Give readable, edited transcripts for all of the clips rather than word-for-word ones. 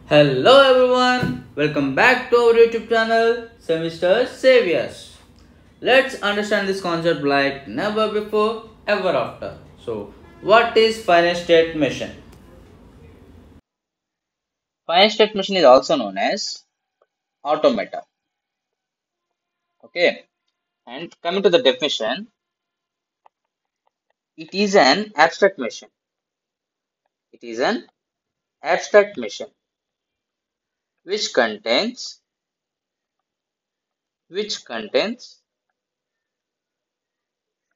Hello everyone, welcome back to our YouTube channel Semester Saviors. Let's understand this concept like never before, ever after. So, what is finite state machine? Finite state machine is also known as automata. Okay, and coming to the definition, it is an abstract machine. It is an abstract machine which contains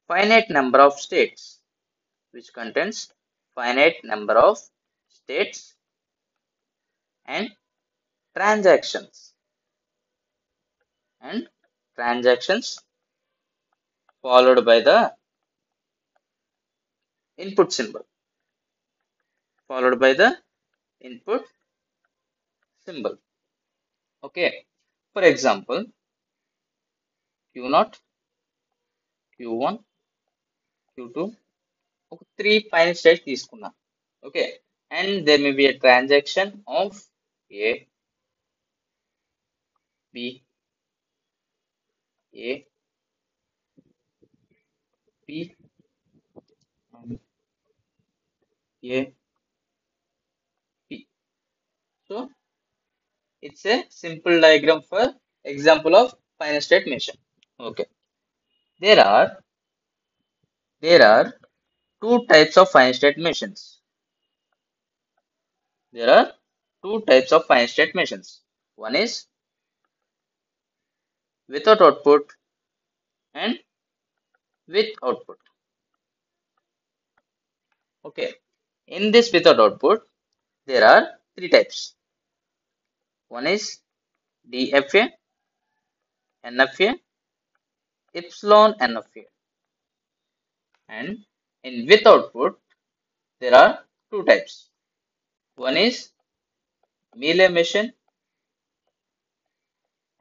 finite number of states, which contains finite number of states and transactions and transactions followed by the input symbol followed by the input symbol. Okay, for example, q0, q1, q2, ఒక three final states తీసుకున్నా. Okay, and there may be a transaction of a b a b and a b. So it's a simple diagram for example of finite state machine. Okay, there are there are two types of finite state machines. There are two types of finite state machines. One is without output and with output. Okay, in this without output, there are three types. One is DFA, NFA, epsilon NFA. And in with output, there are two types. One is Mealy machine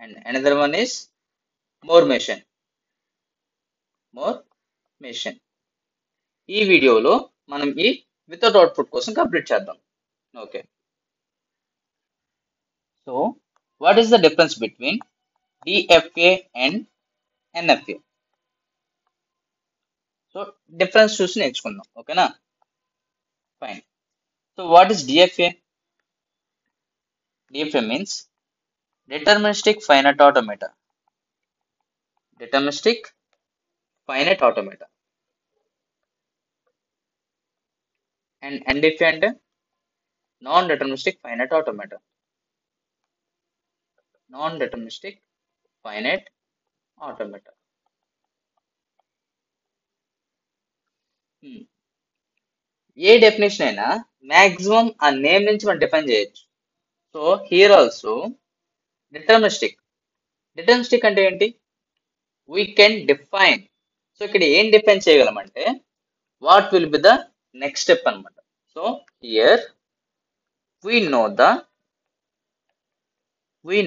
and another one is Moore machine. Moore machine. ఈ వీడియోలో మనం ఈ without output కోసం complete చేద్దాం. Okay, so what is the difference between DFA and NFA? So difference చూసి నేర్చుకుందాం. ఓకేనా, fine. So what is DFA? DFA means deterministic finite automata. Deterministic finite automata. And NDFA అంటే non-deterministic finite automata. Non-deterministic finite automata. ఏ definition అయినా maximum ఆ name నుంచి మనం define చేయొచ్చు. So here also deterministic. Deterministic అంటే ఏంటి? We can define. సో ఇక్కడ ఏం డిఫైన్ చేయగలమంటే what will be the next step అనమాట. So here we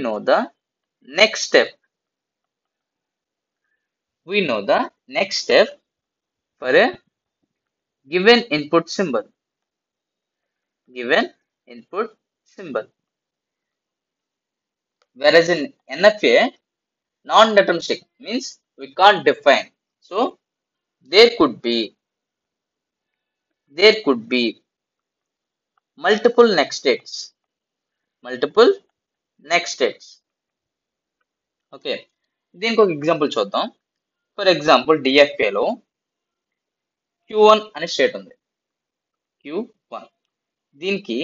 know the next step. We know the next step for a given input symbol. Given input symbol. Whereas in NFA, non-deterministic means we can't define. So there could be multiple next states. Multiple next states. Okay. దీనికి ఒక example చూద్దాం. For example డిఎఫ్ఏలో Q1 అనే state ఉంది. Q1 దీనికి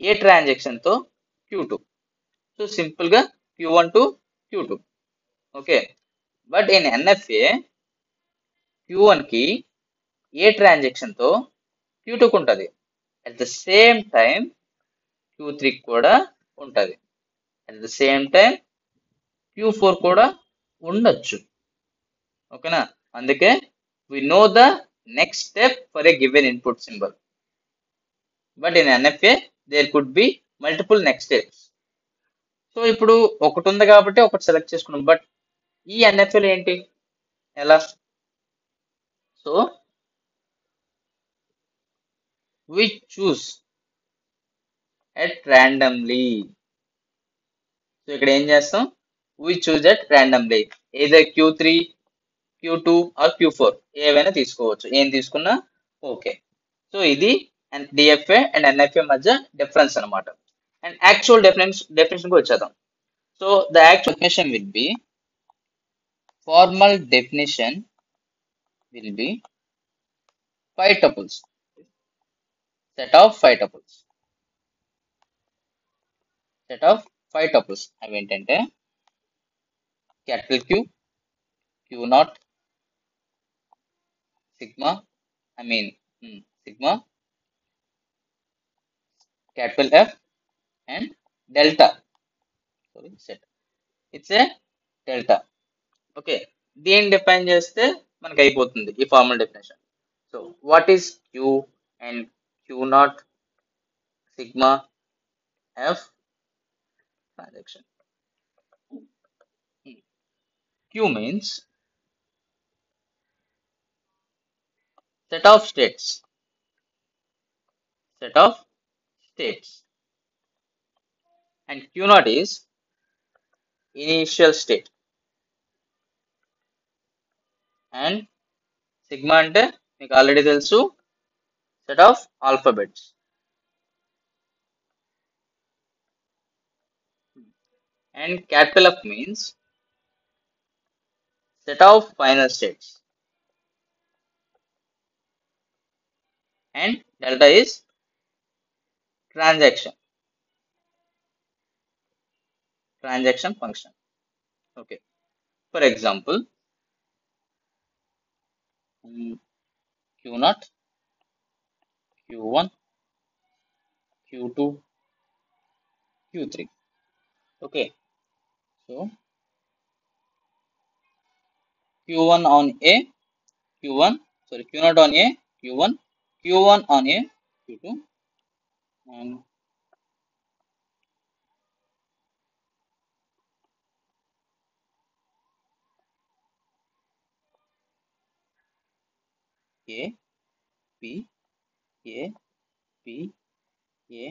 ఏ transaction తో Q2. So simple గా Q1 to Q2. Okay, but in NFA Q1 కి ఏ transaction తో Q2 కు ఉంటుంది. At the same time Q3 కూడా ఉంటుంది. At the same time Q4 కూడా ఉండొచ్చు. ఓకేనా, అందుకే we know the next step for a given input symbol. But in NFA there could be multiple next steps. So ఇప్పుడు ఒకటి ఉంది కాబట్టి ఒకటి సెలెక్ట్ చేసుకున్నాం. బట్ ఈ ఎన్ఎఫ్ఏలో ఏంటి, ఎలా? So we choose at randomly. So ఇక్కడ ఏం చేస్తాం, we choose at randomly either Q3, Q2 or Q4 ఏవైనా తీసుకోవచ్చు, ఏం తీసుకున్నా ఓకే. సో ఇది అండ్ డిఎఫ్ఏ అండ్ ఎన్ఎఫ్ఏ మధ్య డిఫరెన్స్ అనమాట. అండ్ యాక్చువల్ డెఫినేషన్ కి వచ్చేద్దాం. So the actual definition will be, formal definition will be 5 tuples, set of 5 tuples, అవి ఏంటంటే capital Q, Q not, sigma, sigma, capital F and delta. Set it's a delta. Okay, దీన్ని define చేస్తే మనకి అయిపోతుంది ఈ formal definition. So what is Q and Q not, sigma, F, transaction. Q means set of states, and Q naught is initial state, and sigma అంటే మీకు already తెలుసు, set of alphabets. And capital F means set of final states, and delta is transaction function. Okay, for example, Q naught, Q1, Q2, Q3. Okay, so Q1 on A, Q naught on A, Q1, Q1 on A, Q2, and A, B, A, B, A,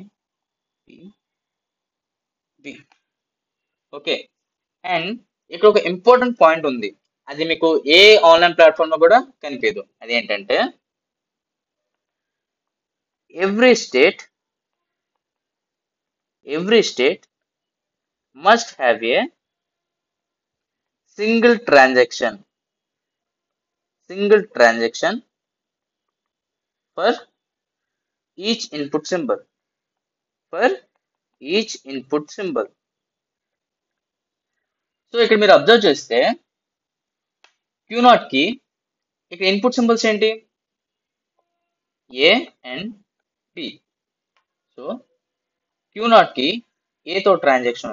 B, B. Okay, and ఇక్కడ ఒక important point ఉంది, అది మీకు ఏ online platform లో కూడా కనిపించదు. అదేంటంటే every state must have a single transaction for each input symbol. So ఇక్కడ మీరు అబ్జర్వ్ చేస్తే Q నాట్ కి ఇక్కడ ఇన్పుట్ సింబల్స్ ఏంటి, A and B. So Q not కి A తో ట్రాన్సాక్షన్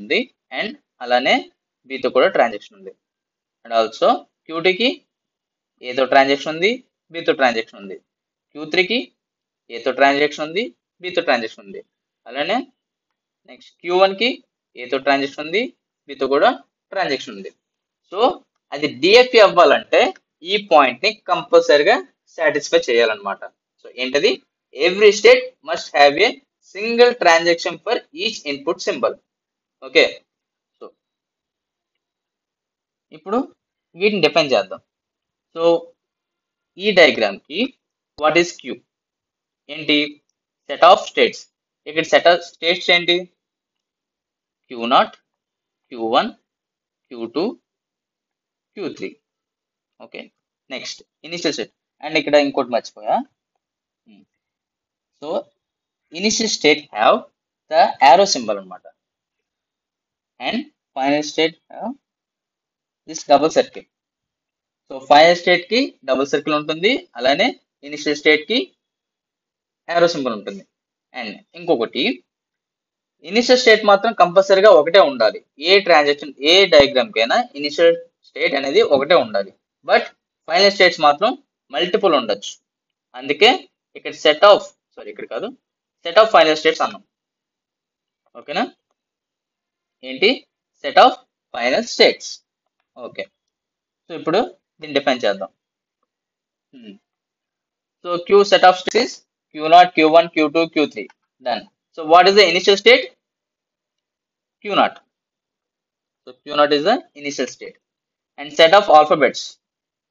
ఉంది, అండ్ అలానే B తో కూడా ట్రాన్సాక్షన్ ఉంది. అండ్ ఆల్సో Q2 కి A తో ట్రాన్సాక్షన్ ఉంది, B తో ట్రాన్సాక్షన్ ఉంది. Q3 కి A తో ట్రాన్సాక్షన్ ఉంది, B తో ట్రాన్సాక్షన్ ఉంది. అలానే నెక్స్ట్ Q1 కి A తో ట్రాన్సాక్షన్ ఉంది, B తో కూడా ట్రాన్సాక్షన్ ఉంది. సో అది డిఎఫ్ఏ అవ్వాలంటే ఈ పాయింట్ ని కంపల్సరిగా సాటిస్ఫై చేయాలన్నమాట. సో ఏంటది, every state must have a single transaction for each input symbol. Okay, so ఇప్పుడు వీటిని డిఫైన్ చేద్దాం. సో ఈ డయాగ్రామ్ కి వాట్ ఈస్ Q ఏంటి, సెట్ ఆఫ్ స్టేట్స్. ఇక్కడ సెట్ ఆఫ్ స్టేట్స్ ఏంటి, Q nought, Q1, Q2, Q3. Okay, next initial state. And ఇక్కడ ఇంకోటి మర్చిపోయా, so initial state have the arrow symbol అనమాట, and final state have this double circle. So final state కి double circle ఉంటుంది, అలానే initial state కి arrow symbol ఉంటుంది. And ఇంకొకటి, ఇనిషియల్ స్టేట్ మాత్రం కంపల్సరీగా ఒకటే ఉండాలి. ఏ డయాగ్రామ్ కైనా ఇనిషియల్ స్టేట్ అనేది ఒకటే ఉండాలి. బట్ ఫైనల్ స్టేట్స్ మాత్రం మల్టిపుల్ ఉండొచ్చు. అందుకే ఇక్కడ సెట్ ఆఫ్ ఫైనల్ స్టేట్స్ అన్నాం. ఓకేనా, ఏంటి, set of final states. Okay, so ఇప్పుడు దీన్ని డిఫైన్ చేద్దాం. So Q set of states is Q0, Q1, Q2, Q3. Done. So what is the initial state? Q0. So Q0 is the initial state. And set of alphabets.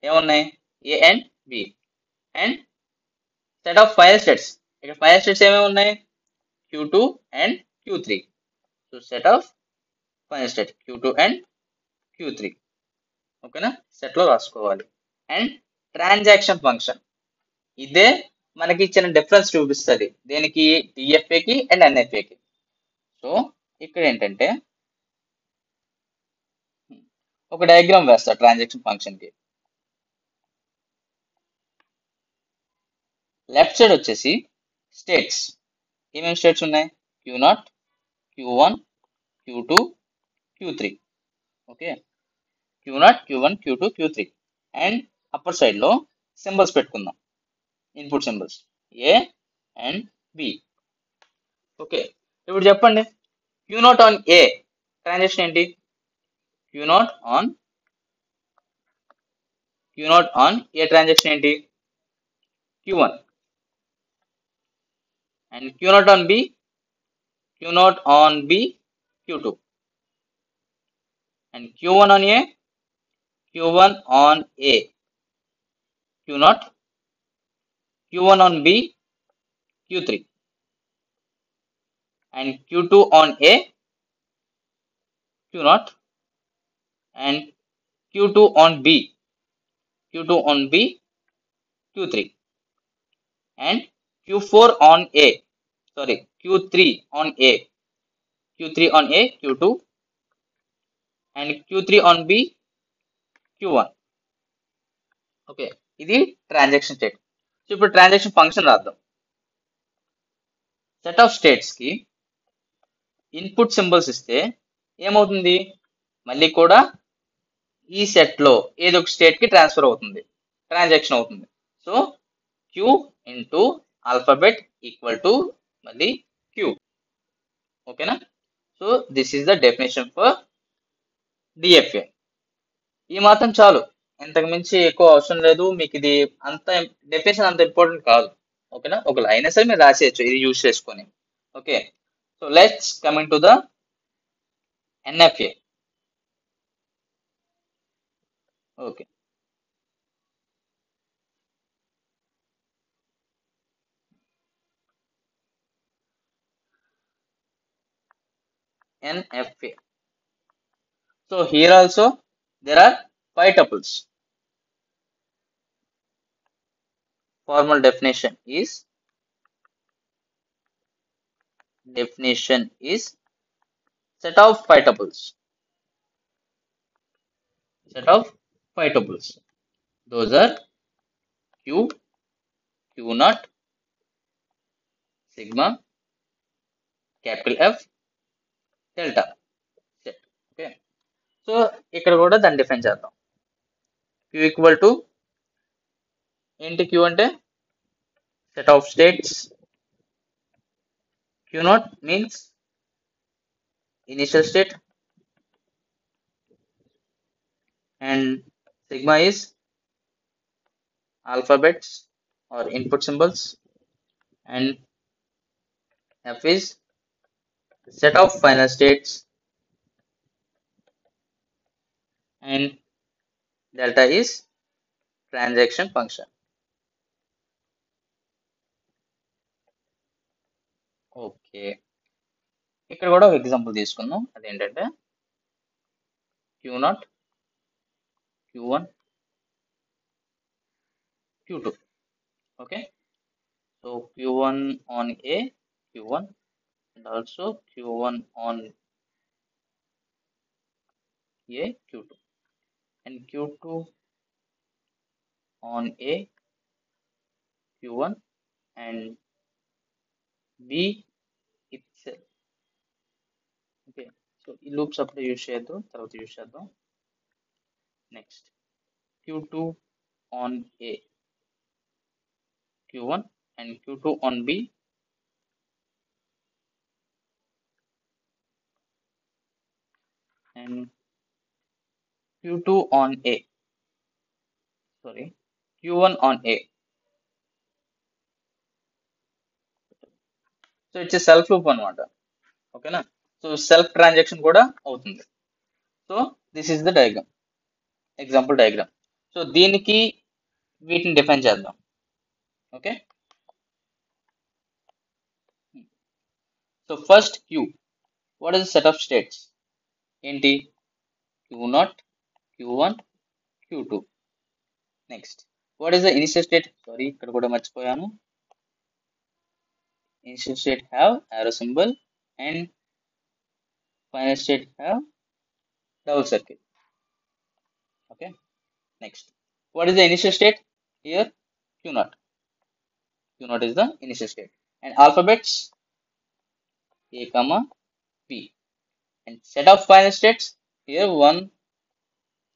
ఏమున్నాయి? A and B. And set of final states. ఇక్కడ final states ఏమేమి ఉన్నాయి? Q2 and Q3. So set of final state Q2 and Q3. ఓకేనా? Set లో రాసుకోవాలి. And transaction function ఇదే మనకి ఇచ్చిన డిఫరెన్స్ చూపిస్తుంది దేనికి డిఎఫ్ఏకి అండ్ ఎన్ఎఫ్ఏకి. సో ఇక్కడ ఏంటంటే ఒక డయాగ్రామ్ వేస్తా ట్రాన్సాక్షన్ ఫంక్షన్ కి. లెఫ్ట్ సైడ్ వచ్చేసి స్టేట్స్ ఏమేమి స్టేట్స్ ఉన్నాయి? Q0, Q1, Q2, Q3. Okay, Q0, Q1, Q2, Q3. And upper side లో సింబల్స్ పెట్టుకుందాం, input symbols A and B. Okay, ఇప్పుడు చెప్పండి Q0 ఆన్ ఏ ట్రాన్సాక్షన్ ఏంటి? Q0 ఆన్ ఏ ట్రాన్సాక్షన్ ఏంటి? Q1. And Q0 on B, Q0 on B, Q2. And Q1 on A, Q1 on A, Q0, Q1 on B, Q3. And Q2 on A, Q0. And Q2 on B, Q2 on B, Q3. And Q4 on A, sorry, Q3 on A, Q3 on A, Q2. And Q3 on B, Q1. Okay, ఇది transaction state. So ఇప్పుడు transaction function రాద్దాం. Set of states కి input symbols ఇస్తే ఏమవుతుంది? మళ్ళీ కూడా ఈ set లో ఏదో ఒక స్టేట్ కి ట్రాన్స్ఫర్ అవుతుంది, ట్రాన్సాక్షన్ అవుతుంది. So Q into alphabet equal to మళ్ళీ Q. ఓకేనా? So this is the definition for DFA. ఈ మాత్రం చాలు, ఇంతకు మించి ఎక్కువ అవసరం లేదు మీకు. ఇది అంత డెఫినేషన్ అంత ఇంపార్టెంట్ కాదు. ఓకేనా? ఒకవేళ అయినా సరే మీరు రాసేయచ్చు ఇది యూజ్ చేసుకొని. Okay, so let's coming to the NFA. Okay, NFA. So here also there are 5 tuples. Formal definition is set of 5 tuples. Set of 5 tuples. Those are Q, Q0, sigma, capital F, delta. Set. Okay. So ఇక్కడ కూడా దాన్ని define చేద్దాం. Q equal to ఏంటి? Q అంటే set of states. Q0 means initial state. And sigma is alphabets or input symbols. And F is set of final states. And delta is transaction function. Okay, ఇక్కడ కూడా ఒక example తీసుకుందాం. అదేంటంటే Q0, Q1, Q2. Okay, so Q1 on A, Q1, and also Q1 on A, Q2. And Q2 on A, Q1, and B itself. Okay, so ఈ loops అప్పుడు use చేయొద్దు, తర్వాత use చేద్దాం. Next Q2 on A, Q1, and Q2 on B, and Q2 on A, sorry, Q1 on A, so it's self loop అనమాట. ఓకేనా? So self transaction కూడా అవుతుంది. So this is the diagram, example diagram. సో దీనికి వీటిని define చేద్దాం. Okay, so first Q, what is set of states ఏంటి? Q0, Q1, Q2. Next what is the initial state? Sorry, ఇక్కడ కూడా మర్చిపోయాను. Initial state have arrow symbol and final state have double circle. Okay, next what is the initial state here? Q0. Q0 is the initial state, and alphabets A comma B, and set of final states here one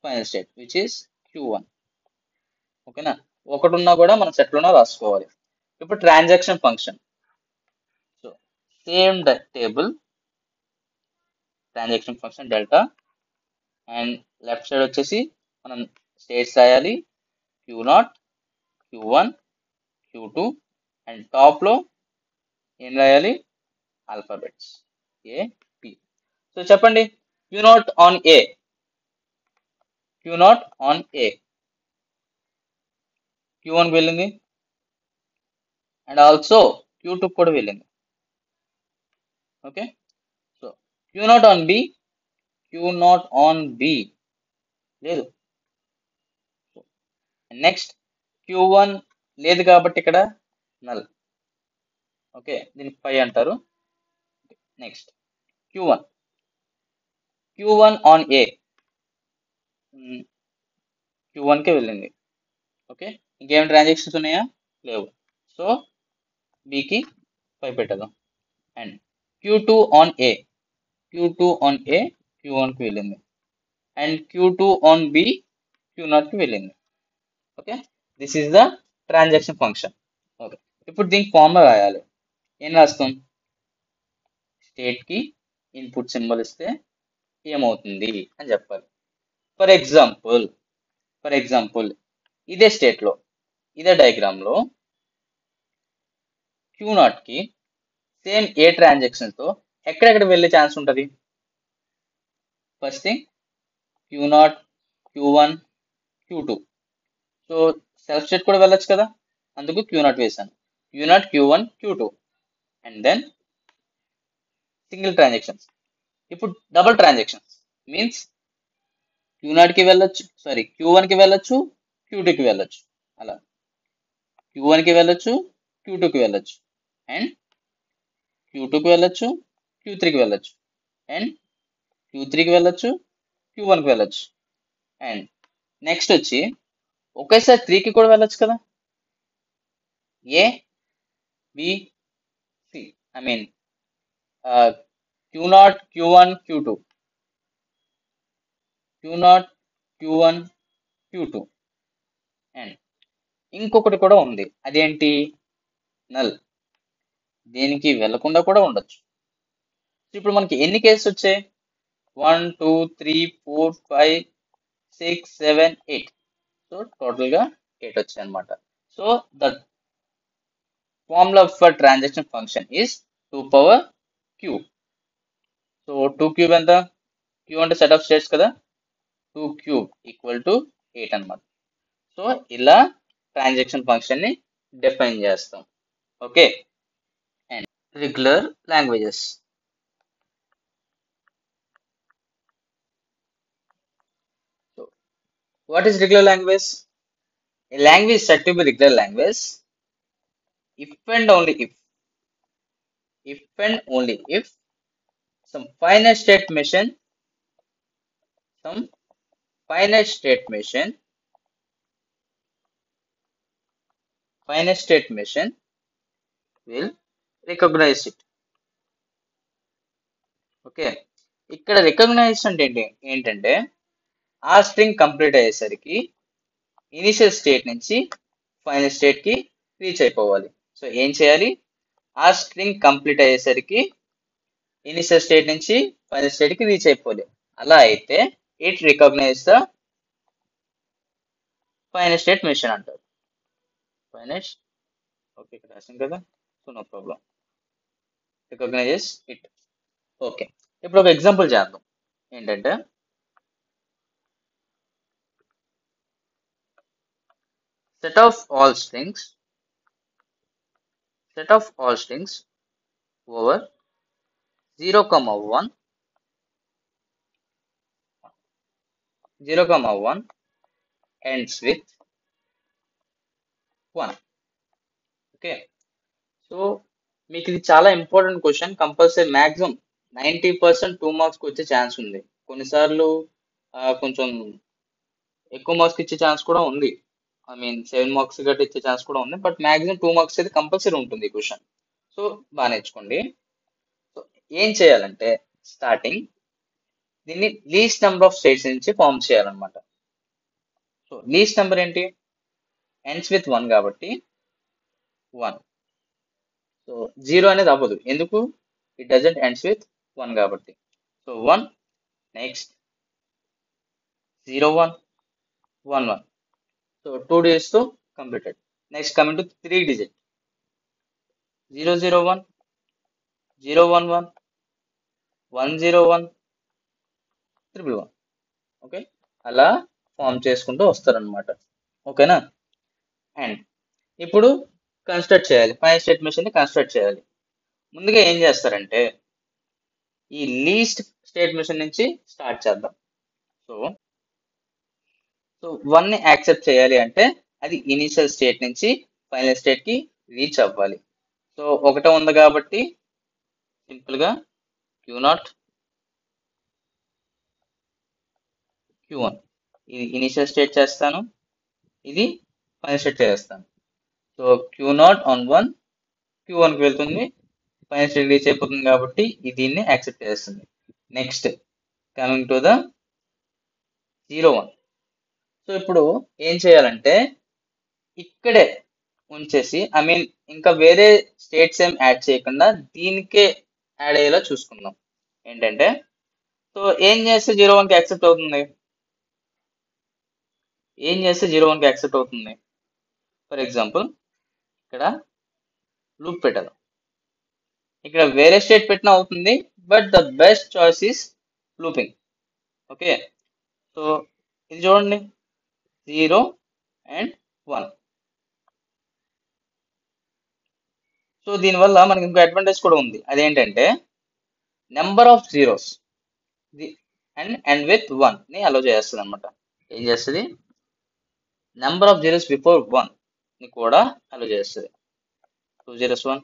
final state which is Q1. ఓకేనా? ఒకటి ఉన్నా కూడా మనం set లోనే రాసుకోవాలి. ఇప్పుడు transaction function. So same table, transaction function delta, and left side వచ్చేసి మనం స్టేట్స్ రాయాలి. Q0, Q1, Q2, and top లో ఏం రాయాలి? Alphabets A, P. సో చెప్పండి, Q0 on A, Q0 on A, Q1 వెళ్ళింది అండ్ ఆల్సో Q2 కూడా వెళ్ళింది. Okay, so Q0 on B, Q0 on B లేదు. నెక్స్ట్ Q1 లేదు కాబట్టి ఇక్కడ నల్. ఓకే, దీన్ని పై అంటారు. Next Q1, Q1 on A, Q1 కే వెళ్ళింది. ఓకే, ఇంకేమైనా ట్రాన్సాక్షన్స్ ఉన్నాయా? లేవు. సో బికి పై పెట్టదాం. And Q2 on A, Q2 on A Q1 కి వెళ్ళింది, and Q2 on B Q0 కి వెళ్ళింది. Okay, this is the transaction function. Okay, ఇప్పుడు దీనికి ఫార్ములా రాయాలి. ఏం రాస్తాం? స్టేట్ కి ఇన్పుట్ సింబల్ ఇస్తే ఏమవుతుంది అని చెప్పాలి. ఫర్ ఎగ్జాంపుల్ ఇదే స్టేట్ లో, ఇదే డయాగ్రామ్ లో Q0 కి సేమ్ ఏ ట్రాన్సాక్షన్ తో ఎక్కడెక్కడ వెళ్ళే ఛాన్స్ ఉంటుంది? First thing Q0, Q1, Q2. So self state కూడా వెళ్ళొచ్చు కదా, అందుకు Q0 వేసాను. Q0, Q1, Q2, and then single transactions. ఇప్పుడు డబుల్ ట్రాన్సాక్షన్స్ మీన్స్ Q0 కి వెళ్ళొచ్చు, సారీ Q1 కి వెళ్ళొచ్చు, Q2 కి వెళ్ళొచ్చు. అలా Q1 కి వెళ్ళొచ్చు, Q2 కి వెళ్ళొచ్చు, అండ్ Q2 కి వెళ్ళొచ్చు, Q3 కి వెళ్ళొచ్చు, అండ్ Q3 కి వెళ్ళొచ్చు, Q1 కి వెళ్ళొచ్చు. అండ్ నెక్స్ట్ వచ్చి ఒకేసారి 3 కి కూడా వెళ్ళొచ్చు కదా. A, B, C, I mean Q0, Q1, Q2, Q0, Q1, Q2, and ఇంకొకటి కూడా ఉంది, అదేంటి? నల్. దేనికి వెళ్ళకుండా కూడా ఉండొచ్చు. ఇప్పుడు మనకి ఎన్ని కేసెస్ వచ్చాయి? 1, 2, 3, 4, 5, 6, 7, 8. సో టోటల్ గా 8 వచ్చాయి అనమాట. So the formula for transaction function is 2 power Q. So 2 cube ఎంత? Q అంటే సెట్ ఆఫ్ స్టేట్స్ కదా, 2 క్యూబ్ ఈక్వల్ టు 8 అనమాట. సో ఇలా ట్రాన్సాక్షన్ ఫంక్షన్ ని డిఫైన్ చేస్తాం. Okay, and regular languages. So what is regular language? A language is said to be regular language if and only if some finite state machine some finite state machine will recognize it. Okay, ఇక్కడ recognize అంటే ఏంటంటే ఆ string complete అయ్యేసరికి initial state నుంచి final state కి reach అయిపోవాలి. So ఏం చేయాలి? ఆ స్ట్రింగ్ కంప్లీట్ అయ్యేసరికి ఇనిషియల్ స్టేట్ నుంచి ఫైనల్ స్టేట్ కి రీచ్ అయిపోవాలి. అలా అయితే it recognize the final state machine అంటారు. ఫైనల్, ఓకే, ఇక్కడ రాసాం కదా, so no problem. Recognizes it. Okay, ఇప్పుడు ఒక ఎగ్జాంపుల్ చేద్దాం. ఏంటంటే set of all strings over 0, 1 ends with 1. Okay, so మీకు ఇది చాలా ఇంపార్టెంట్ క్వశ్చన్. కంపల్సరీ మ్యాక్సిమం 90% 2 మార్క్స్కి వచ్చే ఛాన్స్ ఉంది. కొన్నిసార్లు కొంచెం ఎక్కువ మార్క్స్ ఇచ్చే ఛాన్స్ కూడా ఉంది. ఐ మీన్ 7 మార్క్స్ గట్టి ఇచ్చే ఛాన్స్ కూడా ఉంది. బట్ మ్యాక్సిమం 2 మార్క్స్ అయితే కంపల్సరీ ఉంటుంది ఈ క్వశ్చన్. సో బాగా నేర్చుకోండి. సో ఏం చేయాలంటే స్టార్టింగ్ దీన్ని లీస్ట్ నెంబర్ ఆఫ్ స్టేట్స్ నుంచి ఫామ్ చేయాలన్నమాట. సో లీస్ట్ నెంబర్ ఏంటి? ఎండ్స్ విత్ 1 కాబట్టి 1. సో 0 అనేది అవ్వదు, ఎందుకు? ఇట్ డజంట్ ఎండ్స్ విత్ 1 కాబట్టి. So 1, next 0, 1, 1, 1. సో 2 digits తో completed. Next coming to 3 digit 0, 0, 1, 0, 1, 1, 1, 0, 1, 3, 1. Okay, అలా ఫామ్ చేసుకుంటూ వస్తారనమాట. ఓకేనా? అండ్ ఇప్పుడు కన్స్ట్రక్ట్ చేయాలి, ఫైనల్ స్టేట్ మెషిన్ ని కన్స్ట్రక్ట్ చేయాలి. ముందుగా ఏం చేస్తారంటే ఈ లీస్ట్ స్టేట్ మెషిన్ నుంచి స్టార్ట్ చేద్దాం. సో 1 ని యాక్సెప్ట్ చేయాలి అంటే అది ఇనిషియల్ స్టేట్ నుంచి ఫైనల్ స్టేట్ కి రీచ్ అవ్వాలి. సో 1 ఉంది కాబట్టి సింపుల్ గా Q0 Q1, ఇది ఇనిషియల్ స్టేట్ చేస్తాను, ఇది ఫైనల్ స్టేట్ చేస్తాను. సో Q0 on 1 Q1 కి వెళ్తుంది, ఫైనల్ స్టేట్ రీచ్ అయిపోతుంది కాబట్టి దీన్ని యాక్సెప్ట్ చేస్తుంది. Next coming to the 0, 1. So ఇప్పుడు ఏం చేయాలంటే ఇక్కడే ఉంచేసి ఐ మీన్ ఇంకా వేరే స్టేట్స్ ఏం యాడ్ చేయకుండా దీనికే యాడ్ అయ్యేలా చూసుకుందాం. ఏంటంటే సో ఏం చేస్తే 0, 1 కి యాక్సెప్ట్ అవుతుంది? ఏం చేస్తే 0, 1 కి యాక్సెప్ట్ అవుతుంది? ఫర్ ఎగ్జాంపుల్ ఇక్కడ లూప్ పెట్టాలి, ఇక్కడ వేరే స్టేట్ పెట్టినా అవుతుంది, but the best choice is looping. Okay, so ఇది చూడండి 0 and 1. సో దీనివల్ల మనకి ఇంకో అడ్వాంటేజ్ కూడా ఉంది. అదేంటంటే number of zeros and with 1 ని అలో చేస్తుంది అనమాట. ఏం చేస్తుంది? నెంబర్ ఆఫ్ జీరోస్ బిఫోర్ 1 ని కూడా అలో చేస్తుంది. 2 zeros 1,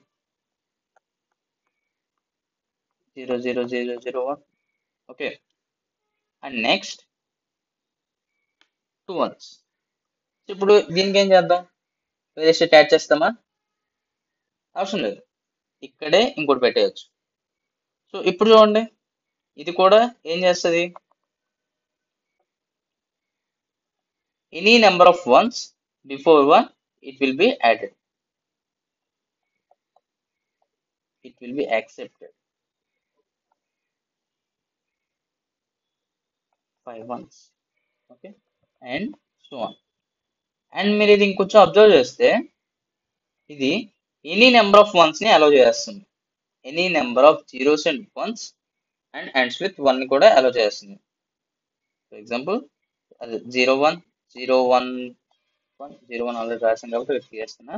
0, 0, 0, 0, 1. Okay, and next 2 ones. ఇప్పుడు దీనికి ఏం చేద్దాం? వేరే స్టేట్ యాడ్ చేస్తామా? అవసరం లేదు, ఇక్కడే ఇంకోటి పెట్టేయచ్చు. సో ఇప్పుడు చూడండి ఇది కూడా ఏం చేస్తుంది? Any number of once before 1 it will be added, it will be accepted. 5 ones. Okay, and so on. And మీరు ఇది ఇంకొంచెం అబ్జర్వ్ చేస్తే ఇది ఎనీ నెంబర్ ఆఫ్ వన్స్ ని అలో చేస్తుంది, any number of zeros and once and ends with 1 ని కూడా అలో చేస్తుంది. ఫర్ ఎగ్జాంపుల్ 0, 1, 0, 1, 1, 0, 1 ఆల్రెడీ రాసాను కాబట్టి రిపీట్ చేస్తున్నా.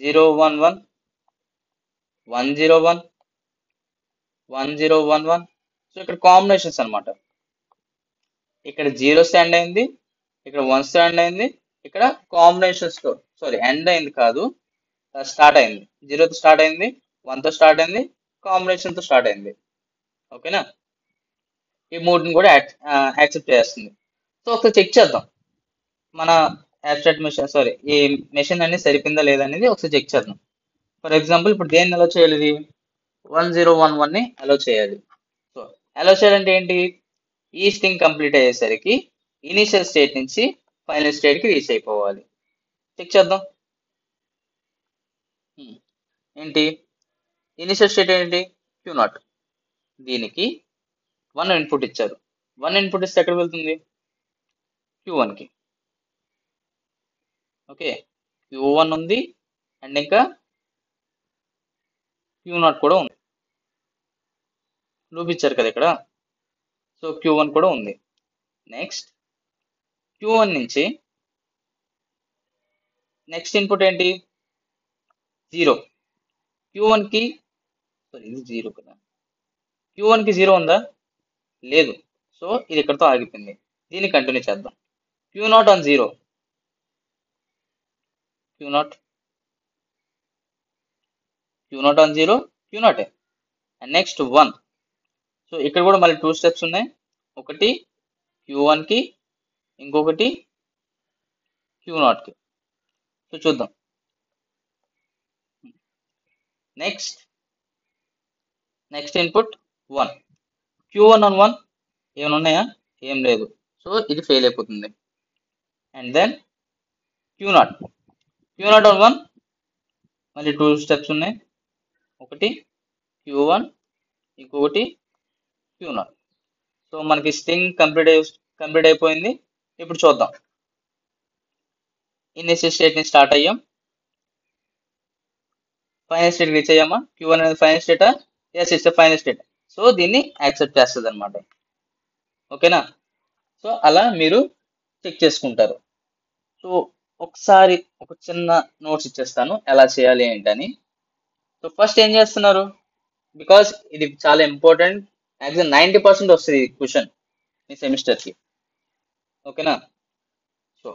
0, 1, 1, 1, 0, 1, 1, 0, 1, 1. సో ఇక్కడ కాంబినేషన్స్ అనమాట. ఇక్కడ 0 స్టాండ్ అయింది, ఇక్కడ 1 స్టాండ్ అయింది, ఇక్కడ కాంబినేషన్స్ తో సారీ ఎండ్ అయింది కాదు, స్టార్ట్ అయింది. 0 తో స్టార్ట్ అయింది, 1 తో స్టార్ట్ అయింది, కాంబినేషన్ తో స్టార్ట్ అయింది. ఓకేనా? ఈ మూడుని కూడా యాక్సెప్ట్ చేస్తుంది. సో ఒకసారి చెక్ చేద్దాం మన అబ్స్ట్రాక్ట్ మెషిన్ సారీ ఈ మెషిన్ అనేది సరిపోయిందా లేదా అనేది ఒకసారి చెక్ చేద్దాం. ఫర్ ఎగ్జాంపుల్ ఇప్పుడు దేన్ని అలో చేయాలి? ఇది 1011 ని అలో చేయాలి. సో అలో చేయాలంటే ఏంటి? ఈ స్ట్రింగ్ కంప్లీట్ అయ్యేసరికి ఇనిషియల్ స్టేట్ నుంచి ఫైనల్ స్టేట్ కి రీచ్ అయిపోవాలి. చెక్ చేద్దాం. ఏంటి ఇనిషియల్ స్టేట్ ఏంటి? Q0. దీనికి 1 ఇన్పుట్ ఇచ్చారు, 1 ఇన్పుట్ ఇస్తే ఎక్కడ వెళ్తుంది? Q1 కి. ఓకే, Q1 ఉంది అండ్ ఇంకా Q0 కూడా ఉంది. లూప్ ఇచ్చారు కదా ఇక్కడ. సో Q1 కూడా ఉంది. నెక్స్ట్ Q1 నుంచి నెక్స్ట్ ఇన్పుట్ ఏంటి? 0. Q1 కి సారీ ఇది 0 కదా. Q1 కి 0 ఉందా? లేదు. సో ఇది ఇక్కడతో ఆగిపోయింది. దీన్ని కంటిన్యూ చేద్దాం. Q0 on 0. Q0 on 0, Q0. And next 1. So ఇక్కడ కూడా మళ్ళీ 2 స్టెప్స్ ఉన్నాయి. ఒకటి Q1 కి, ఇంకొకటి Q0 కి. సో చూద్దాం. Next input 1. Q1 ఆన్ 1 ఏమైనా ఉన్నాయా? ఏం లేదు. సో ఇది ఫెయిల్ అయిపోతుంది. అండ్ దెన్ Q0 ఆన్ 1 మళ్ళీ 2 స్టెప్స్ ఉన్నాయి. ఒకటి Q1, ఇంకొకటి Q0. సో మనకి స్ట్రింగ్ కంప్లీట్ అయిపోయింది. ఇప్పుడు చూద్దాం. ఇనిషియల్ స్టేట్ ని స్టార్ట్ అయ్యాం. ఫైనల్ స్టేట్ రీచ్ అయ్యామా? Q1 అనేది ఫైనల్ స్టేటా? Yes, it's final state. So దీన్ని యాక్సెప్ట్ చేస్తుంది అనమాట. ఓకేనా? సో అలా మీరు చెక్ చేసుకుంటారు. సో ఒకసారి ఒక చిన్న నోట్స్ ఇచ్చేస్తాను ఎలా చేయాలి ఏంటని. సో ఫస్ట్ ఏం చేస్తున్నారు? బికాస్ ఇది చాలా ఇంపార్టెంట్. యాక్చువల్ 90% వస్తుంది ఈ క్వశ్చన్ ఈ సెమిస్టర్కి. ఓకేనా? సో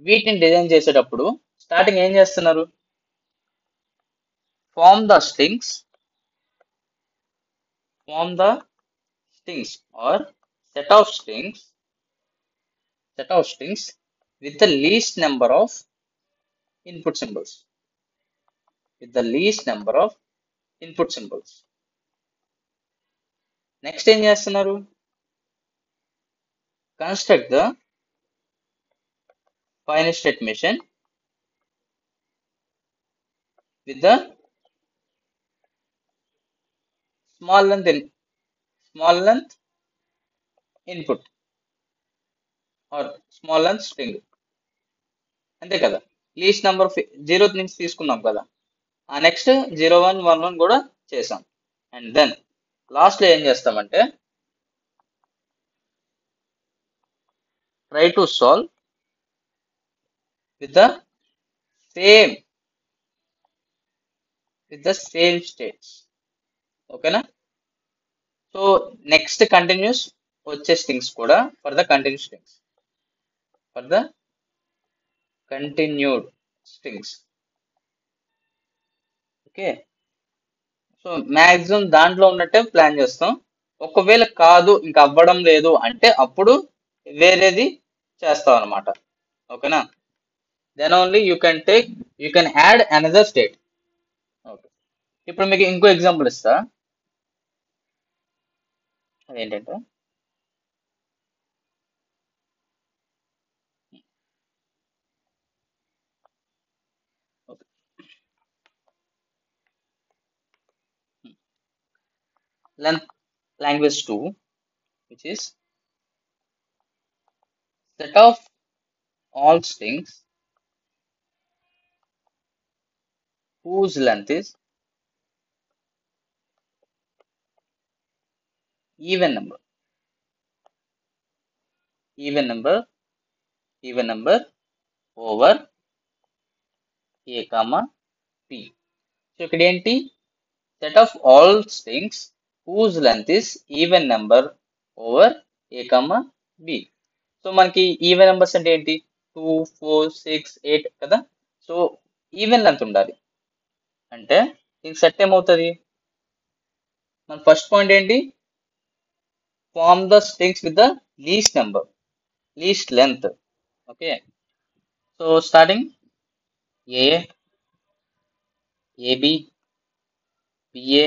వీటిని డిజైన్ చేసేటప్పుడు స్టార్టింగ్ ఏం చేస్తున్నారు? Form the strings or set of strings with the least number of input symbols. Next ఏం చేస్తున్నారు? Construct the final state machine with the small length input or small length string. అంతే కదా. Least number 0 నుంచి తీసుకున్నాం కదా. ఆ next 01, 11 కూడా చేసాం. అండ్ దెన్ లాస్ట్ లో ఏం చేస్తామంటే try to solve with the same states. ఓకేనా? సో నెక్స్ట్ కంటిన్యూస్ వచ్చే స్ట్రింగ్స్ కూడా for the continued strings. Okay. So maximum దాంట్లో ఉన్నట్టే ప్లాన్ చేస్తాం. ఒకవేళ కాదు ఇంకా అవ్వడం లేదు అంటే అప్పుడు వేరేది చేస్తాం అనమాట. ఓకేనా? Then only you can add another state. Okay. ఇప్పుడు మీకు ఇంకో ఎగ్జాంపుల్ ఇస్తా. అదేంటంటే length language 2, which is set of all strings whose length is even number over a comma p. So ఇక్కడ ఏంటి? Set of all strings whose length is even number over a comma b. So మనకి even numbers అంటే ఏంటి? 2, 4, 6, 8 కదా. So even length ఉండాలి అంటే దీనికి set ఏమవుతుంది? మన ఫస్ట్ పాయింట్ ఏంటి? Form the strings with the least length. Okay. So starting A, AB, BA,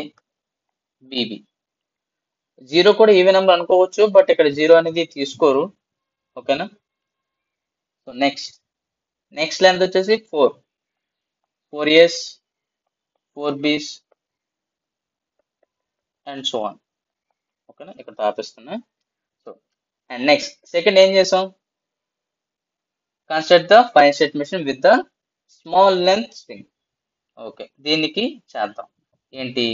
BB. 0 కూడా ఈవెన్ నెంబర్ అనుకోవచ్చు, బట్ ఇక్కడ 0 అనేది తీసుకోరు. ఓకేనా? సో నెక్స్ట్ లెంత్ వచ్చేసి 4 A's, 4 B's and so on. ఓకేనా? ఇక్కడ ఆపిస్తున్నా. సో అండ్ నెక్స్ట్ సెకండ్ ఏం చేసాం? Construct the final state machine with the small length string. Okay, దీనికి చేద్దాం. ఏంటి?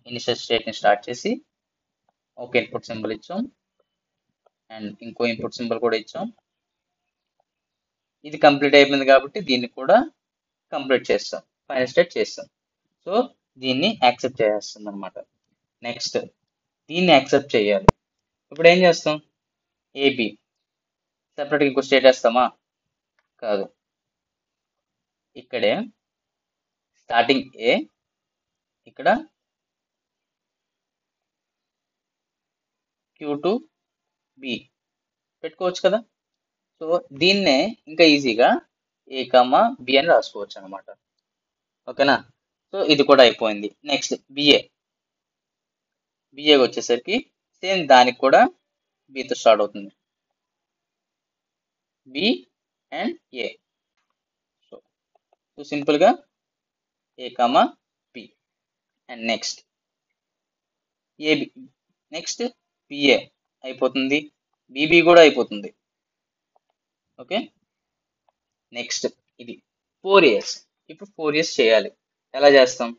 ఇనిషియల్ స్టేట్ ని స్టార్ట్ చేసి ఒక ఇన్పుట్ సింబల్ ఇచ్చాం అండ్ ఇంకో ఇన్పుట్ సింబల్ కూడా ఇచ్చాం. ఇది కంప్లీట్ అయిపోయింది కాబట్టి దీన్ని కూడా కంప్లీట్ చేస్తాం, ఫైనల్ స్టేట్ చేస్తాం. సో దీన్ని యాక్సెప్ట్ చేస్తుంది అనమాట. నెక్స్ట్ దీన్ని యాక్సెప్ట్ చేయాలి. ఇప్పుడు ఏం చేస్తాం? ఏబి సెపరేట్గా ఇంకో స్టేట్ వేస్తామా? కాదు, ఇక్కడే స్టార్టింగ్ ఏ, ఇక్కడ Q2 బి పెట్టుకోవచ్చు కదా. సో దీన్నే ఇంకా ఈజీగా ఏ కామా బి అని రాసుకోవచ్చు అనమాట. ఓకేనా? సో ఇది కూడా అయిపోయింది. నెక్స్ట్ బిఏ వచ్చేసరికి సేమ్ దానికి కూడా బితో స్టార్ట్ అవుతుంది, బి అండ్ ఏ. సో సింపుల్గా A comma B and next AB, next BA అయిపోతుంది, బిబి కూడా అయిపోతుంది. ఓకే, నెక్స్ట్ ఇది 4 years. ఇప్పుడు 4 years చేయాలి. ఎలా చేస్తాం?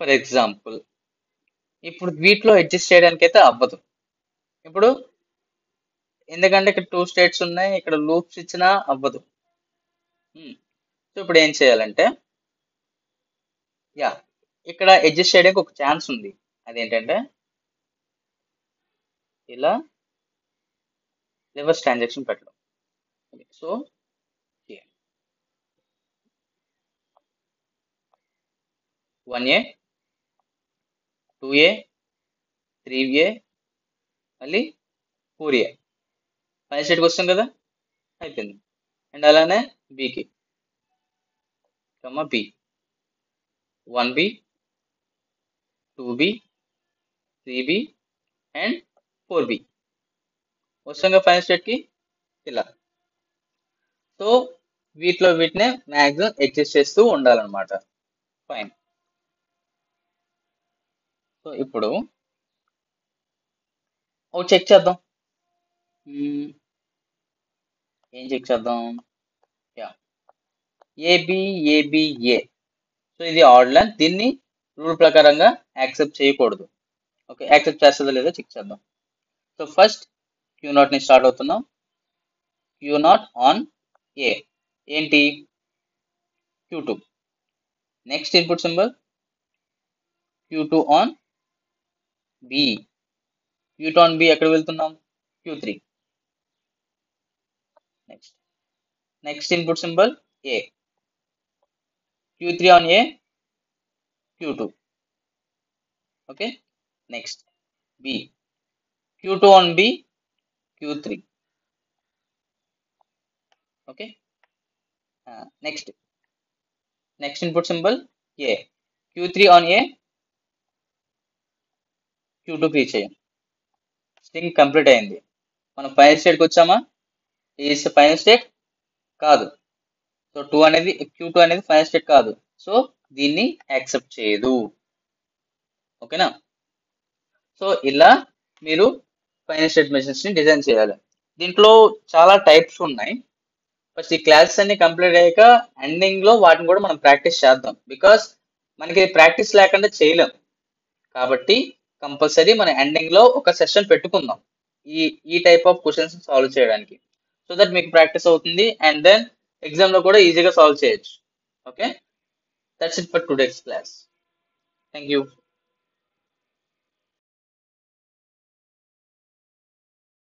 ఫర్ ఎగ్జాంపుల్ ఇప్పుడు వీటిలో అడ్జస్ట్ చేయడానికి అయితే అవ్వదు ఇప్పుడు, ఎందుకంటే ఇక్కడ 2 స్టేట్స్ ఉన్నాయి, ఇక్కడ లూప్స్ ఇచ్చినా అవ్వదు. సో ఇప్పుడు ఏం చేయాలంటే, ఇక్కడ అడ్జస్ట్ చేయడానికి ఒక ఛాన్స్ ఉంది. అదేంటంటే ఇలా రివర్స్ ట్రాన్సాక్షన్ పెట్టడం. సో 1A 2A 3A మళ్ళీ 4A ఫైనల్ స్టేట్కి వస్తాం కదా, అయిపోయింది. అండ్ అలానే బికి B 1B 2B 3B and 4B వస్తాం కదా ఫైనల్ స్టేట్కి ఇలా. సో వీటినే మ్యాక్సిమం అడ్జస్ట్ చేస్తూ ఉండాలన్నమాట. ఫైన్. సో ఇప్పుడు ఓ చెక్ చేద్దాం. ఏం చెక్ చేద్దాం? ఏబిఏబిఏ. సో ఇది ఆడ్ లైన్, దీన్ని రూల్ ప్రకారంగా యాక్సెప్ట్ చేయకూడదు. ఓకే, యాక్సెప్ట్ చేస్తుందో లేదో చెక్ చేద్దాం. సో ఫస్ట్ Q0 ని స్టార్ట్ అవుతున్నాం. Q0 ఆన్ ఏ ఏంటి? Q2. Next input symbol Q2 on B. Q2 on B ఎక్కడ వెళ్తున్నాం? Q3. Next input symbol A. Q3 on A, Q2. Okay, next B. Q2 on B, Q3. Okay, next input symbol A. Q3 on A, Q2 reach అయ్యాం. String complete అయింది. మనం final స్టేట్కి వచ్చామా? Is final state కాదు. So Q2 అనేది final state కాదు. So దీన్ని accept చేయదు. ఓకేనా? సో ఇలా మీరు ఫైనల్ స్టేట్ మెషిన్స్ ని డిజైన్ చేయాలి. దీంట్లో చాలా టైప్స్ ఉన్నాయి. ఫస్ట్ ఈ క్లాసెస్ అన్ని కంప్లీట్ అయ్యాక ఎండింగ్ లో వాటిని కూడా మనం ప్రాక్టీస్ చేద్దాం. బికాస్ మనకి ప్రాక్టీస్ లేకుండా చేయలేం. కాబట్టి కంపల్సరీ మన ఎండింగ్ లో ఒక సెషన్ పెట్టుకుందాం ఈ టైప్ ఆఫ్ క్వశ్చన్స్ సాల్వ్ చేయడానికి. సో దట్ మీకు ప్రాక్టీస్ అవుతుంది అండ్ దెన్ ఎగ్జామ్ లో కూడా ఈజీగా సాల్వ్ చేయొచ్చు. Okay, that's it for today's class. Thank you.